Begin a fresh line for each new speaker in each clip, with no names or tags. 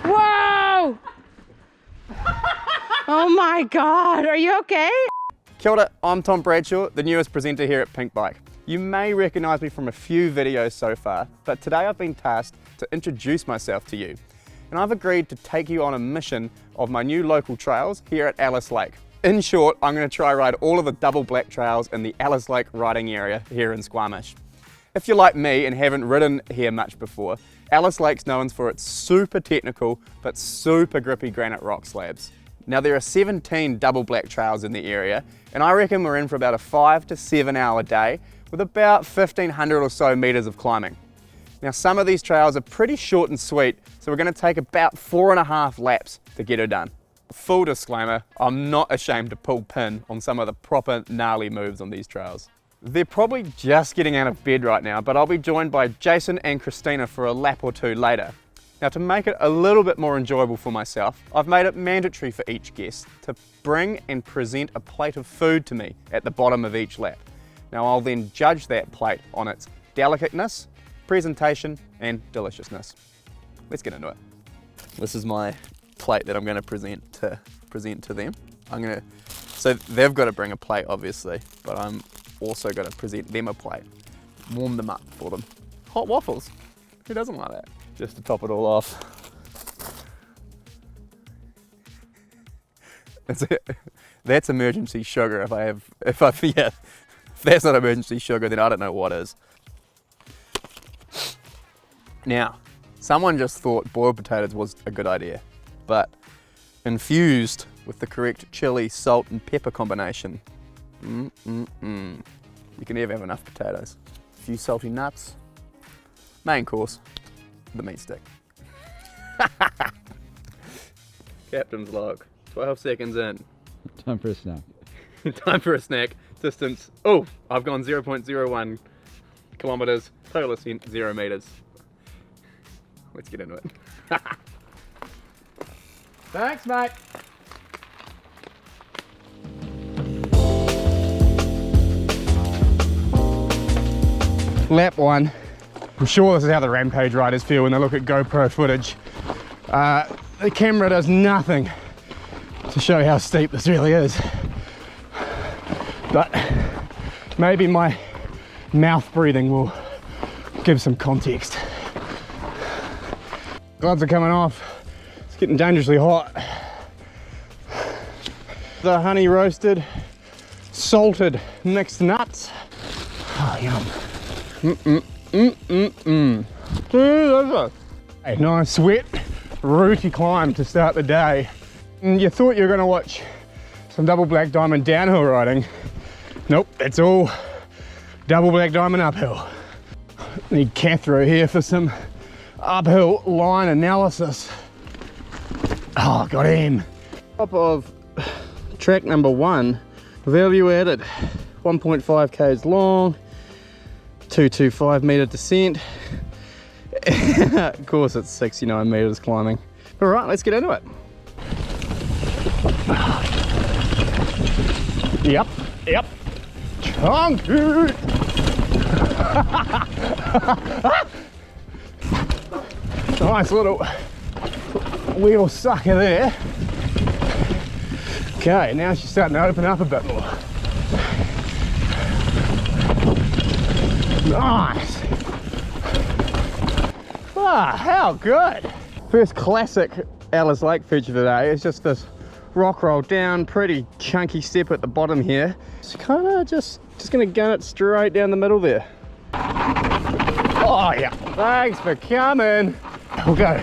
Whoa! Oh my God, are you okay?
Kia ora, I'm Tom Bradshaw, the newest presenter here at Pinkbike. You may recognise me from a few videos so far, but today I've been tasked to introduce myself to you. And I've agreed to take you on a mission of my new local trails here at Alice Lake. In short, I'm going to try ride all of the double black trails in the Alice Lake riding area here in Squamish. If you're like me and haven't ridden here much before, Alice Lake's known for its super technical but super grippy granite rock slabs. Now there are 17 double black trails in the area, and I reckon we're in for about a 5 to 7 hour day with about 1,500 or so meters of climbing. Now some of these trails are pretty short and sweet, so we're going to take about 4.5 laps to get her done. Full disclaimer, I'm not ashamed to pull pin on some of the proper gnarly moves on these trails. They're probably just getting out of bed right now, but I'll be joined by Jason and Christina for a lap or two later. Now to make it a little bit more enjoyable for myself, I've made it mandatory for each guest to bring and present a plate of food to me at the bottom of each lap. Now I'll then judge that plate on its delicateness, presentation and deliciousness. Let's get into it. This is my plate that I'm going to present to them. So they've got to bring a plate obviously, but I'm also got to present them a plate, warm them up for them. Hot waffles, who doesn't like that? Just to top it all off. That's emergency sugar. If that's not emergency sugar, then I don't know what is. Now, someone just thought boiled potatoes was a good idea, but infused with the correct chili, salt and pepper combination, you can never have enough potatoes. A few salty nuts, main course, the meat stick. Captain's log, 12 seconds in.
Time for a snack.
Time for a snack. Distance, oh, I've gone 0.01 kilometers, total ascent 0 meters. Let's get into it.
Thanks, mate.
Lap 1. I'm sure this is how the Rampage riders feel when they look at GoPro footage. The camera does nothing to show how steep this really is. But maybe my mouth breathing will give some context. Gloves are coming off. It's getting dangerously hot. The honey roasted, salted mixed nuts. Oh, yum. A nice wet, rooty climb to start the day. And you thought you were going to watch some double black diamond downhill riding. Nope, it's all double black diamond uphill. Need Cathro here for some uphill line analysis. Oh, got him. Top of track number 1, value added, 1.5 k's long, 225 meter descent. Of course it's 69 meters climbing. All right, let's get into it. Yep. Chunky. Nice little wheel sucker there. Okay, now she's starting to open up a bit more. Nice. Ah, how good. First classic Alice Lake feature today is just this rock roll down, pretty chunky step at the bottom here. It's kind of just gonna gun it straight down the middle there. Oh yeah, thanks for coming. We'll go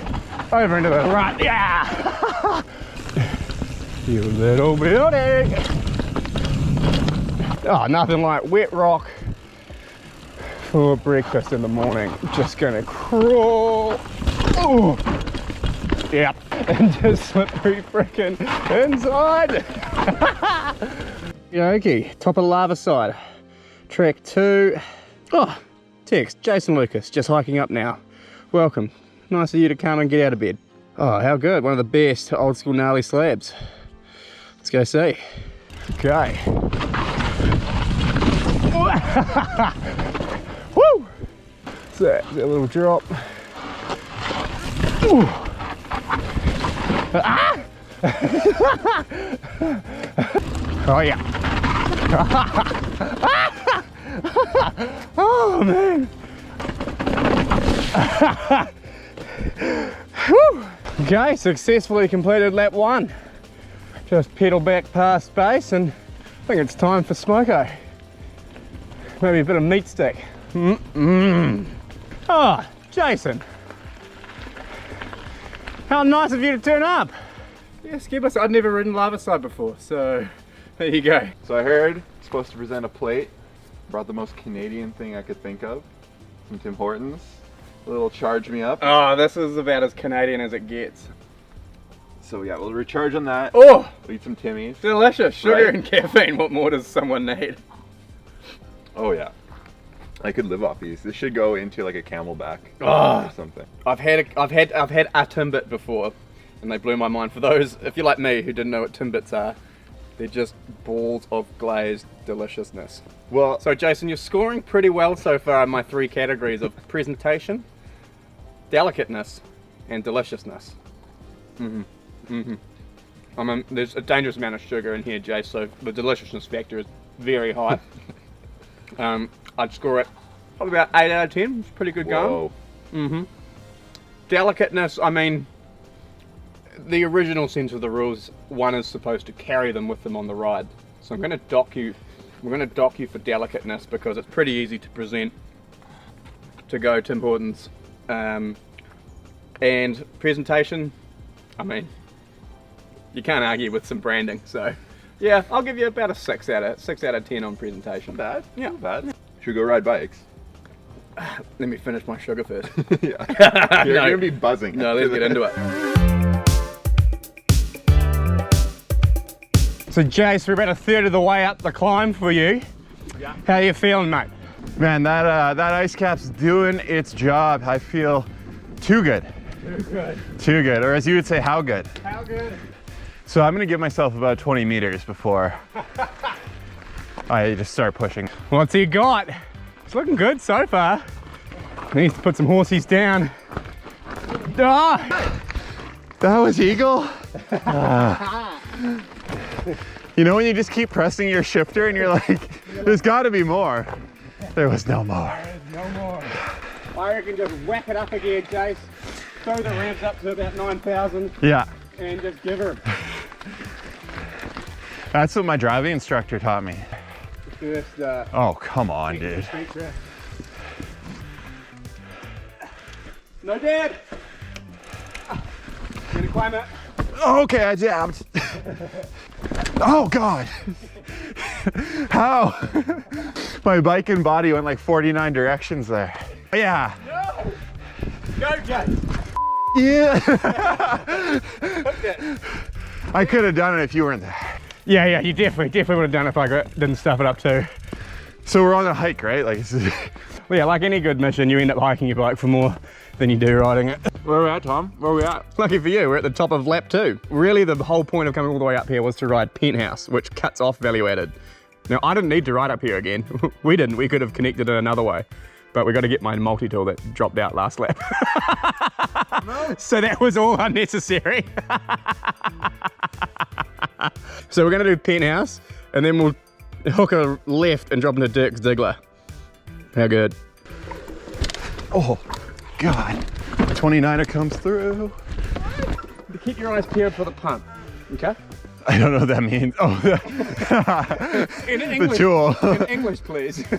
over into the right, yeah. You little beauty. Oh, nothing like wet rock for breakfast in the morning. Just gonna crawl. Oh, yep, and just slippery frickin' inside. Okay, top of the lava side. Track 2. Oh, text, Jason Lucas, just hiking up now. Welcome. Nice of you to come and get out of bed. Oh, how good. One of the best old school gnarly slabs. Let's go see. Okay. Woo! What's that? Is that a little drop? Ooh. Ah! Oh yeah. Oh man. Okay, successfully completed lap 1. Just pedal back past base and I think it's time for smoko. Maybe a bit of meat stick. Oh, Jason. How nice of you to turn up.
Yeah, skippers. I'd never ridden lava slide before, so there you go.
So I heard supposed to present a plate. Brought the most Canadian thing I could think of. Some Tim Hortons. A little charge me up.
Oh, this is about as Canadian as it gets.
So yeah, we'll recharge on that.
Oh,
We'll eat some Timmies.
delicious. Sugar
Right.
and caffeine. What more does someone need?
Oh yeah. I could live off these. This should go into like a Camelback
Oh.
or something.
I've had a Timbit before, and they blew my mind. For those, if you're like me, who didn't know what Timbits are, they're just balls of glazed deliciousness.
Well,
So Jason, you're scoring pretty well so far in my 3 categories of presentation, delicateness, and deliciousness. I mean, there's a dangerous amount of sugar in here, Jay, so the deliciousness factor is very high. I'd score it probably about 8 out of 10. It's pretty good going.
whoa.
Delicateness, I mean, the original sense of the rules, one is supposed to carry them with them on the ride. So I'm going to dock you. We're going to dock you for delicateness because it's pretty easy to present, to go Tim Hortons, and presentation. I mean, you can't argue with some branding. So, yeah, I'll give you about a 6 out of 10 on presentation.
Not bad.
Yeah.
Not bad. Should we go ride bikes?
Let me finish my sugar first.
Yeah. You're
No.
gonna be buzzing.
No, let's get into it.
So Jace, we're about a third of the way up the climb for you.
Yeah.
How are you feeling, mate?
Man, that ice cap's doing its job. I feel too good.
Too good.
Too good. Or as you would say, how good?
How good?
So I'm gonna give myself about 20 meters before I just start pushing.
What's he got? It's looking good so far. He needs to put some horsies down. Ah!
That was Eagle. You know when you just keep pressing your shifter and you're like, there's gotta be more. There was no more.
No more. I reckon just whack it up again, Jace. Throw the ramps up to about 9,000
Yeah,
and just give her
that's what my driving instructor taught me.
the first
Oh, come on, dude.
street track. No, Dad! Gonna climb it.
Okay, I jabbed. Oh God. How? My bike and body went like 49 directions there. Yeah.
No! Go, Jace!
Yeah. I could have done it if you weren't there.
Yeah, you definitely would have done it if I didn't stuff it up too.
So we're on a hike, right? Like,
Well, yeah, like any good mission, you end up hiking your bike for more than you do riding it.
where are we at, Tom? Where are we at?
Lucky for you, we're at the top of lap 2. Really, the whole point of coming all the way up here was to ride Penthouse, which cuts off value added. Now, I didn't need to ride up here again. We didn't. We could have connected it another way. But we got to get my multi-tool that dropped out last lap. So that was all unnecessary. So we're going to do Penthouse, and then we'll hook a left and drop into Dirk's Diggler. How good?
Oh, God. 29er comes through.
Keep your eyes peeled for the pump, okay?
I don't know what that means. Oh,
In
the
English,
tool.
in English, please.
I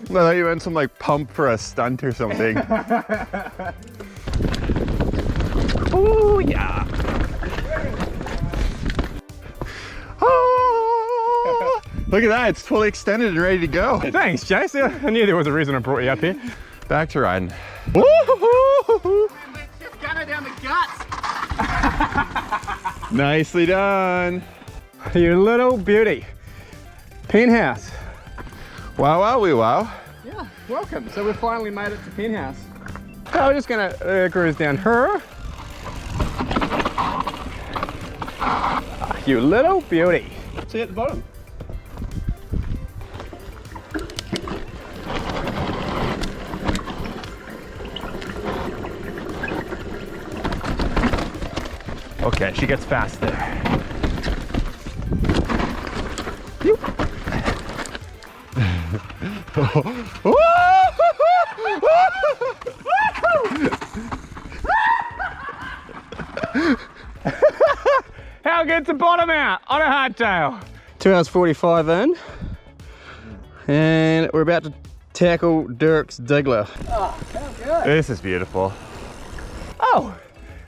thought you meant some like pump for a stunt or something.
Oh yeah.
Ah, look at that, it's fully extended and ready to go.
Thanks, Jace. I knew there was a reason I brought you up here.
Back to riding.
Let's just gun down the guts.
Nicely done.
You little beauty. Penthouse.
Wow, wow, wee wow.
Yeah, welcome. So we've finally made it to Penthouse. So we're just gonna cruise down her. You little beauty. See you at the bottom.
Okay, she gets fast there.
How good's the bottom out on a hardtail? 2 hours 45 in, and we're about to tackle Dirk's Diggler.
Oh, sounds good.
This is beautiful.
Oh,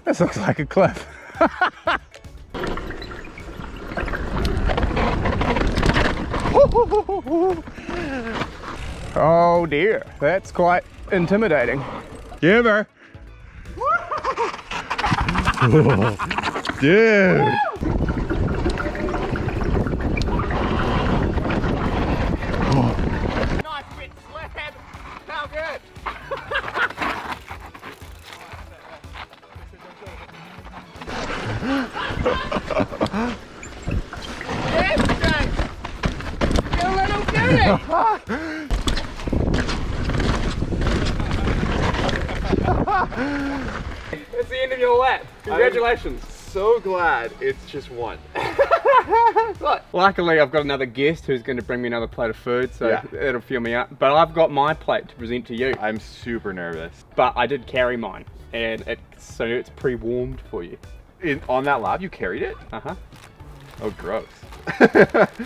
this looks like a cliff. Oh dear, that's quite intimidating.
Give her. Dude.
Nice wet slab. How good? Yes, Jake. You little goody. It's the end of your lap. Congratulations.
So glad it's just one.
Luckily, I've got another guest who's going to bring me another plate of food, so
Yeah.
it'll fill me up. But I've got my plate to present to you.
I'm super nervous.
But I did carry mine, and so it's pre-warmed for you.
On that lap, you carried it?
Uh-huh.
Oh, gross.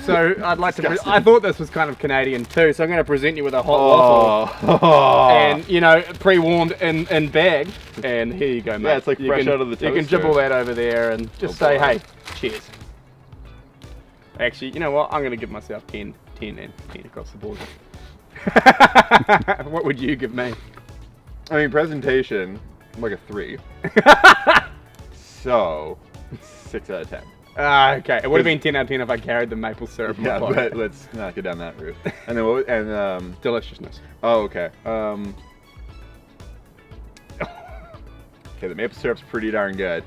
So I'd like to. I thought this was kind of Canadian too, so I'm going to present you with a hot waffle,
Oh.
and you know, pre-warmed in bag. And here you go, mate.
Yeah, it's like
You
fresh
can-
out of the
You can
toaster.
jibble that over there and just
Oh,
say,
boy.
hey, cheers. Actually, you know what? I'm going to give myself 10 and 10 across the board. What would you give me?
I mean, presentation, like a 3. So, 6 out of 10.
Okay. It would have been 10 out of 10 if I carried the maple syrup. in my
Yeah,
pocket.
but let's not go down that route. And then what? And
Deliciousness.
oh, okay. Okay, the maple syrup's pretty darn good.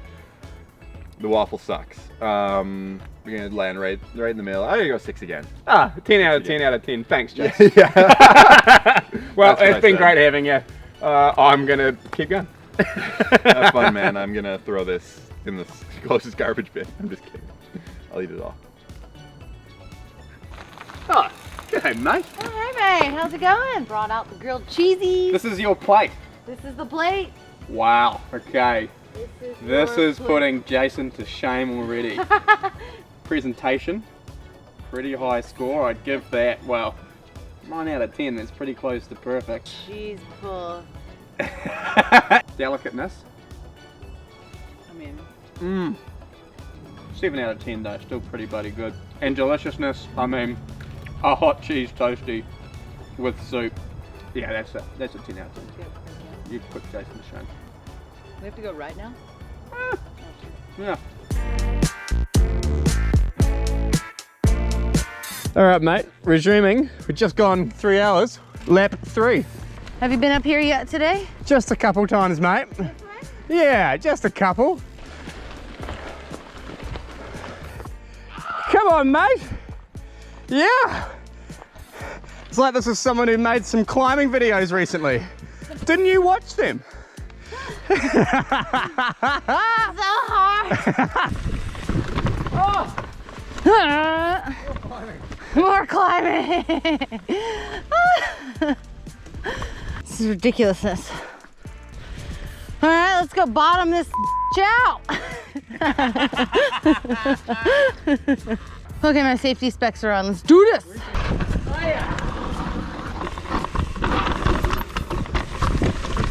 The waffle sucks. We're gonna land right in the middle. I'm gonna go 6 again.
10 out of 10 out of 10. Thanks, Jess.
Yeah.
Well,
That's what
it's
I
been
said.
great having you. I'm going to keep going.
Have fun, man. I'm gonna throw this in the closest garbage bin. I'm just kidding. I'll eat it all.
Oh, g'day, mate.
Oh, hi, mate. How's it going? Brought out the grilled cheesies.
This is your plate.
This is the plate.
Wow, okay. This
your
is
plate.
putting Jason to shame already. Presentation, pretty high score. I'd give that, well, 9 out of 10. That's pretty close to perfect.
Cheese pull.
Delicateness,
I mean,
7 out of 10 though, still pretty bloody good. And deliciousness, I mean, a hot cheese toasty with soup. Yeah, that's a 10 out of 10.
good.
You put Jason to shame.
We have to go right now?
Yeah. All right, mate, resuming. We've just gone 3 hours, lap 3.
Have you been up here yet today?
Just a couple times, mate. Yeah, just a couple. Come on, mate. Yeah. It's like this is someone who made some climbing videos recently. Didn't you watch them?
So hard. More climbing. This is ridiculousness. All right, let's go bottom this out. Okay, my safety specs are on. Let's do this.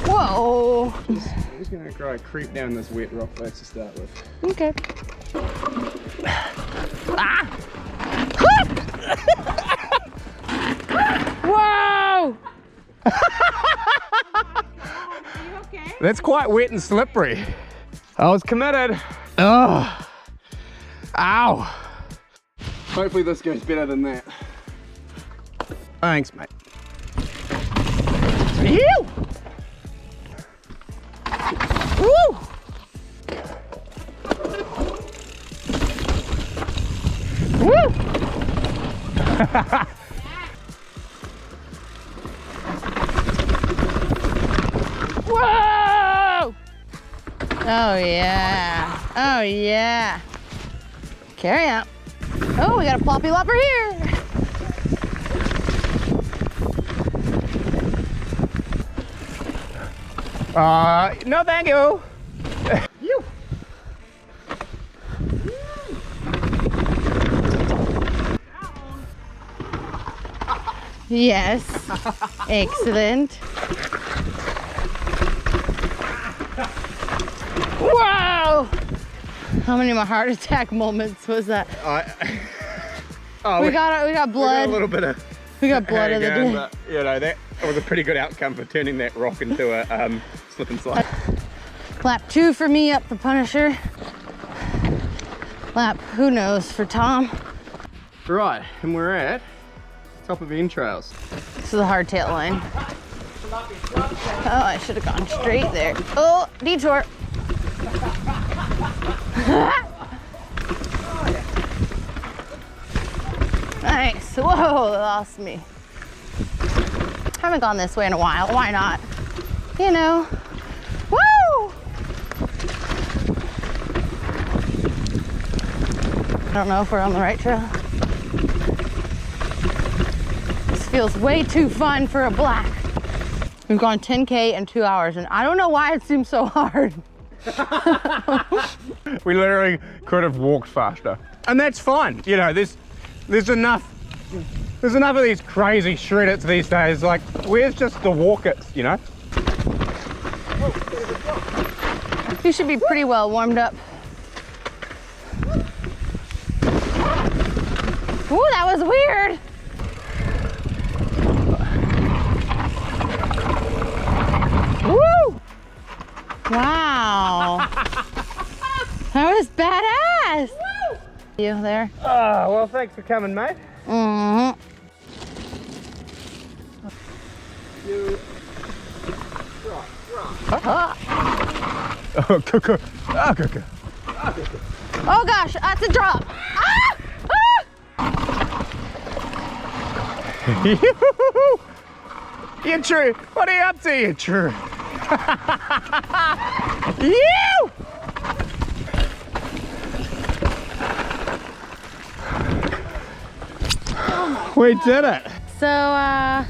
Whoa.
I'm just gonna try to creep down this wet rock face to start with.
Okay. Whoa!
That's quite wet and slippery. I was committed. Oh. Ow. Hopefully this goes better than that. Thanks, mate. Ew! Woo! Woo!
Whoa! Oh yeah. Oh yeah. Carry up. Oh, we got a ploppy lopper here.
No thank you. You.
Yes. Excellent. Wow! How many of my heart attack moments was that? We got blood.
A little bit of.
We got blood of the
hang on,
day.
but, you know, that was a pretty good outcome for turning that rock into a slip and slide.
Lap 2 for me up the Punisher. Lap, who knows, for Tom.
Right, and we're at top of entrails.
This is the hardtail line. Oh, I should have gone straight there. Oh, detour. Nice. Whoa, they lost me. Haven't gone this way in a while. Why not? You know. Woo! I don't know if we're on the right trail. This feels way too fun for a black. We've gone 10K in 2 hours, and I don't know why it seems so hard.
We literally could have walked faster. And that's fine. You know, there's enough of these crazy shredders these days. Like, where's just the walkers, you know?
You should be pretty well warmed up. Ooh, that was weird. Woo! Wow. That was badass. Woo! You there?
Oh, well, thanks for coming, mate.
Mm-hmm.
Oh, cuckoo. Oh, cuckoo.
Oh gosh, that's a drop. Ah! Ah!
You true. What are you up to, you true? You! We did it.
So,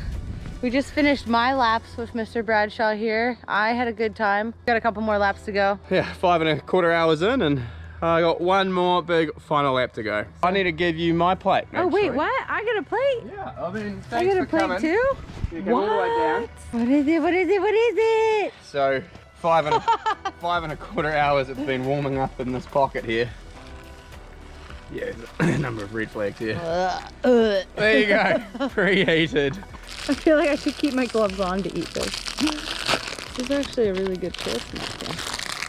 we just finished my laps with Mr. Bradshaw here. I had a good time. Got a couple more laps to go.
Yeah, 5.25 hours in, and I got one more big final lap to go. I need to give you my plate.
Oh wait,
actually.
what? I got a plate?
Yeah, I mean,
I
thanks
got a
for
plate
coming.
too?
You come all the way down.
What is it? What is it? What is it?
So, 5.25 hours it's been warming up in this pocket here. Yeah, there's a number of red flags here. There you go, preheated.
I feel like I should keep my gloves on to eat this. This is actually a really good crisp.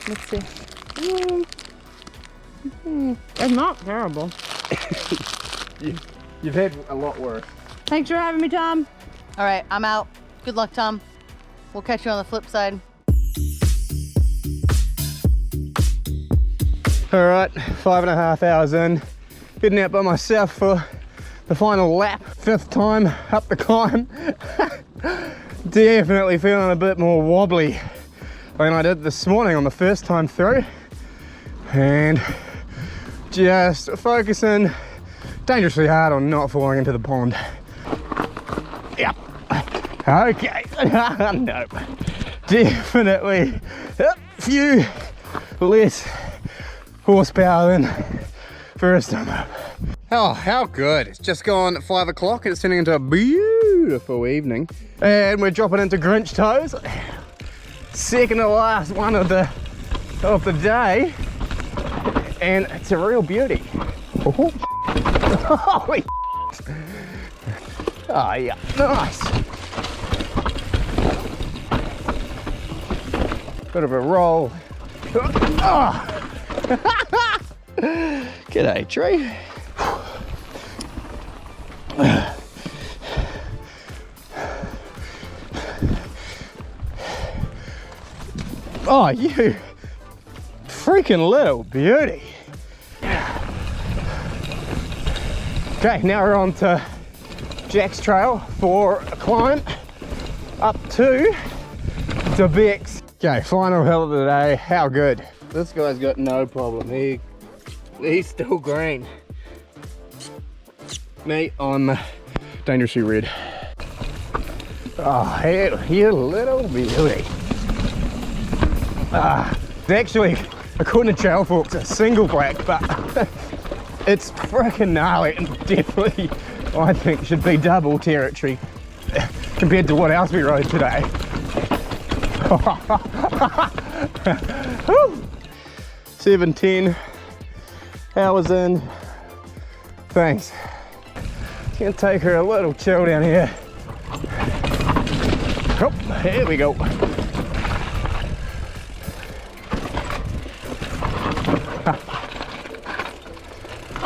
Let's see. It's not terrible.
You've had a lot worse.
Thanks for having me, Tom. All right, I'm out. Good luck, Tom. We'll catch you on the flip side.
All right, 5.5 hours in. Heading out by myself for the final lap. 5th time up the climb. Definitely feeling a bit more wobbly than I did this morning on the first time through. And just focusing dangerously hard on not falling into the pond. Yep. Okay. Nope. Definitely a few less horsepower than first time up.
Oh, how good. It's just gone 5 o'clock and it's turning into a beautiful evening.
And we're dropping into Grinch Toes. Second to last one of the day. And it's a real beauty. Oh, holy. Oh yeah, nice. Bit of a roll. Oh. G'day, tree. Oh, you freaking little beauty. Okay, now we're on to Jack's Trail for a climb up to Beck's. Okay, final hill of the day. How good?
This guy's got no problem. He's still green. Me, I'm dangerously red. Oh, you little beauty. It's actually, according to Trail Forks, a single black, but it's freaking gnarly and definitely, I think, should be double territory compared to what else we rode today. 7:10 hours in. Thanks. Gonna take her a little chill down here. Oh, here we go.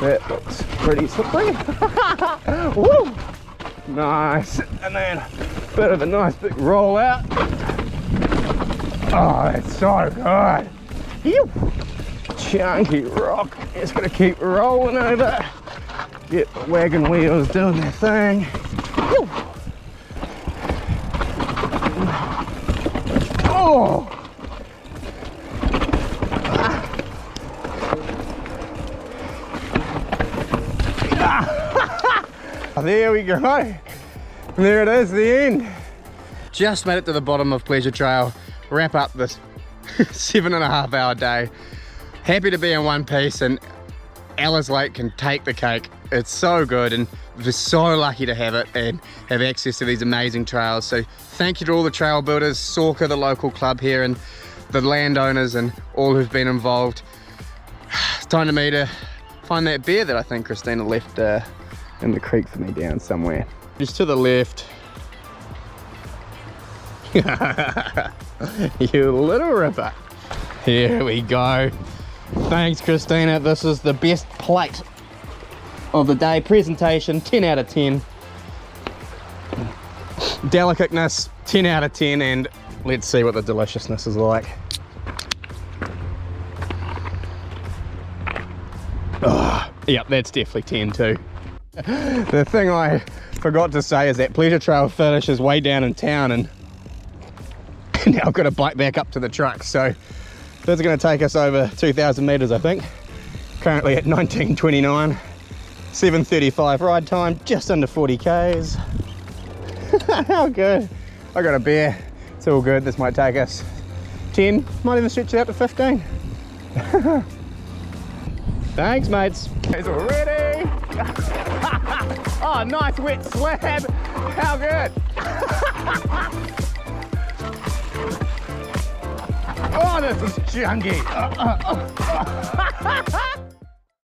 That looks pretty slippery. Woo! Nice. And then a bit of a nice big roll out. Oh, that's so good. Ew. Chunky rock. Just gonna keep rolling over. Get the wagon wheels doing their thing. Ew. Oh! There we go. There it is, the end. Just made it to the bottom of Pleasure Trail. Wrap up this 7.5 hour day. Happy to be in one piece, and Alice Lake can take the cake. It's so good, and we're so lucky to have it and have access to these amazing trails. So thank you to all the trail builders, Sorka, the local club here, and the landowners and all who've been involved. It's time to me to find that bear that I think Christina left in the creek for me down somewhere. Just to the left. You little ripper. Here we go. Thanks, Christina. This is the best plate of the day. Presentation, 10 out of 10. Delicateness, 10 out of 10. And let's see what the deliciousness is like. Oh, yep, that's definitely 10 too. The thing I forgot to say is that Pleasure Trail finish is way down in town, and now I've got to bike back up to the truck. So that's going to take us over 2,000 meters, I think. Currently at 19:29, 7:35 ride time, just under 40 Ks. How good. I got a bear. It's all good. This might take us 10, might even stretch it out to 15. Thanks, mates. It's ready. Oh, nice wet slab. How good. Oh, this is chunky.